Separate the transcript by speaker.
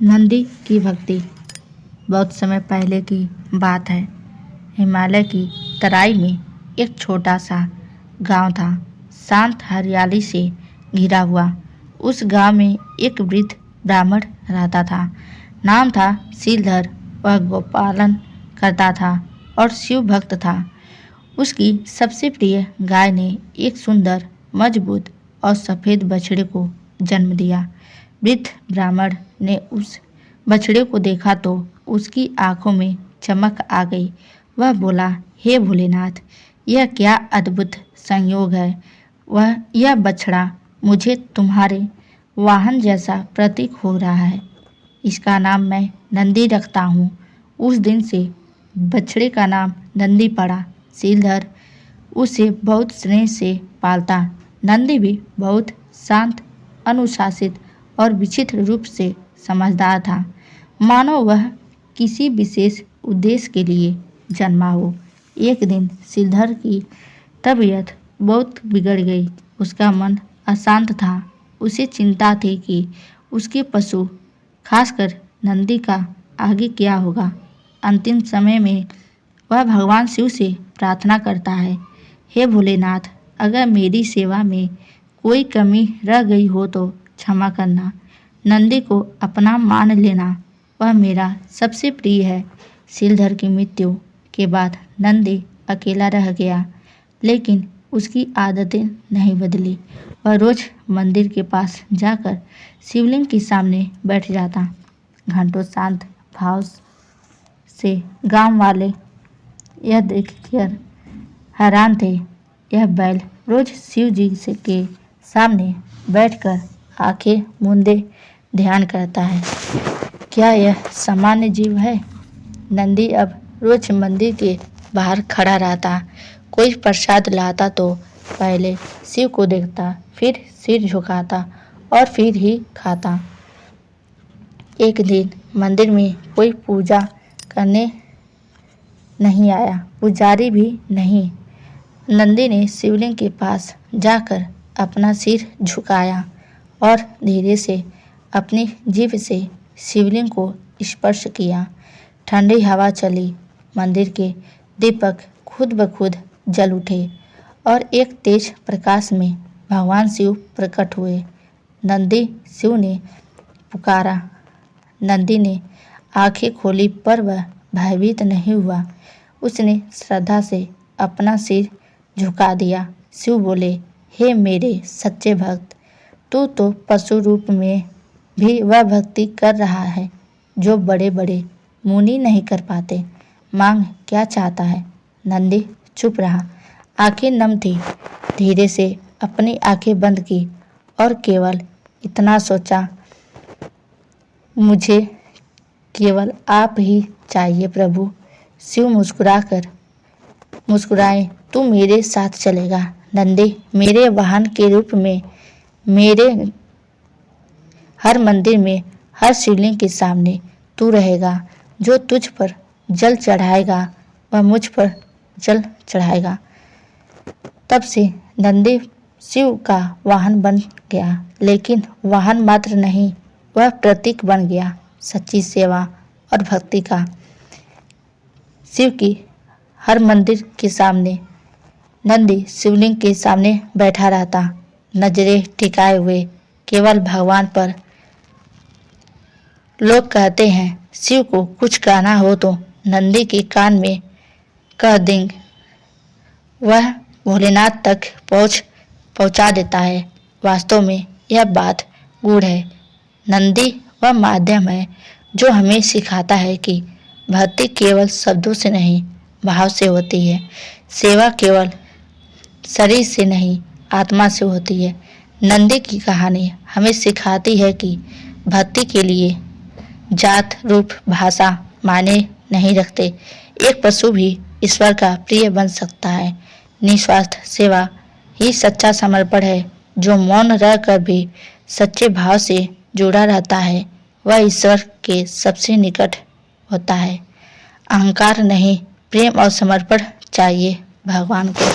Speaker 1: नंदी की भक्ति। बहुत समय पहले की बात है। हिमालय की तराई में एक छोटा सा गांव था, शांत हरियाली से घिरा हुआ। उस गांव में एक वृद्ध ब्राह्मण रहता था। नाम था श्रीधर। वह गोपालन करता था और शिव भक्त था। उसकी सबसे प्रिय गाय ने एक सुंदर, मजबूत और सफ़ेद बछड़े को जन्म दिया। वृद्ध ब्राह्मण ने उस बछड़े को देखा तो उसकी आंखों में चमक आ गई। वह बोला, हे भोलेनाथ, यह क्या अद्भुत संयोग है। यह बछड़ा मुझे तुम्हारे वाहन जैसा प्रतीक हो रहा है। इसका नाम मैं नंदी रखता हूँ। उस दिन से बछड़े का नाम नंदी पड़ा। श्रीधर उसे बहुत स्नेह से पालता। नंदी भी बहुत शांत, अनुशासित और विचित्र रूप से समझदार था, मानो वह किसी विशेष उद्देश्य के लिए जन्मा हो। एक दिन श्रीधर की तबीयत बहुत बिगड़ गई। उसका मन अशांत था। उसे चिंता थी कि उसके पशु, खासकर नंदी का आगे क्या होगा। अंतिम समय में वह भगवान शिव से प्रार्थना करता है, हे भोलेनाथ, अगर मेरी सेवा में कोई कमी रह गई हो तो क्षमा करना। नंदी को अपना मान लेना। वह मेरा सबसे प्रिय है। श्रीधर की मृत्यु के बाद नंदी अकेला रह गया, लेकिन उसकी आदतें नहीं बदली। वह रोज मंदिर के पास जाकर शिवलिंग के सामने बैठ जाता। घंटों शांत भाव से गांव वाले यह देखकर हैरान थे। यह बैल रोज शिव जी के सामने बैठकर आंखें मूंदे ध्यान करता है। क्या यह सामान्य जीव है? नंदी अब रोज मंदिर के बाहर खड़ा रहता। कोई प्रसाद लाता तो पहले शिव को देखता, फिर सिर झुकाता और फिर ही खाता। एक दिन मंदिर में कोई पूजा करने नहीं आया, पुजारी भी नहीं। नंदी ने शिवलिंग के पास जाकर अपना सिर झुकाया और धीरे से अपनी जीभ से शिवलिंग को स्पर्श किया। ठंडी हवा चली। मंदिर के दीपक खुद ब खुद जल उठे और एक तेज प्रकाश में भगवान शिव प्रकट हुए। नंदी शिव ने पुकारा। नंदी ने आंखें खोली पर वह भयभीत नहीं हुआ। उसने श्रद्धा से अपना सिर झुका दिया। शिव बोले, हे मेरे सच्चे भक्त, तू तो पशु रूप में भी वह भक्ति कर रहा है जो बड़े बड़े मुनि नहीं कर पाते। मांग, क्या चाहता है? नंदी चुप रहा, आंखें नम थी। धीरे से अपनी आंखें बंद की और केवल इतना सोचा, मुझे केवल आप ही चाहिए प्रभु। शिव मुस्कुराए, तू मेरे साथ चलेगा। नंदी, मेरे वाहन के रूप में मेरे हर मंदिर में, हर शिवलिंग के सामने तू रहेगा। जो तुझ पर जल चढ़ाएगा वह मुझ पर जल चढ़ाएगा। तब से नंदी शिव का वाहन बन गया, लेकिन वाहन मात्र नहीं, वह प्रतीक बन गया सच्ची सेवा और भक्ति का। शिव की हर मंदिर के सामने नंदी शिवलिंग के सामने बैठा रहता, नजरें टिकाए हुए केवल भगवान पर। लोग कहते हैं, शिव को कुछ कहना हो तो नंदी के कान में कह देंगे, वह भोलेनाथ तक पहुंचा देता है। वास्तव में यह बात गूढ़ है। नंदी वह माध्यम है जो हमें सिखाता है कि भक्ति केवल शब्दों से नहीं, भाव से होती है। सेवा केवल शरीर से नहीं, आत्मा से होती है। नंदी की कहानी हमें सिखाती है कि भक्ति के लिए जात, रूप, भाषा मायने नहीं रखते। एक पशु भी ईश्वर का प्रिय बन सकता है। निस्वार्थ सेवा ही सच्चा समर्पण है। जो मौन रहकर भी सच्चे भाव से जुड़ा रहता है, वह ईश्वर के सबसे निकट होता है। अहंकार नहीं, प्रेम और समर्पण चाहिए भगवान को।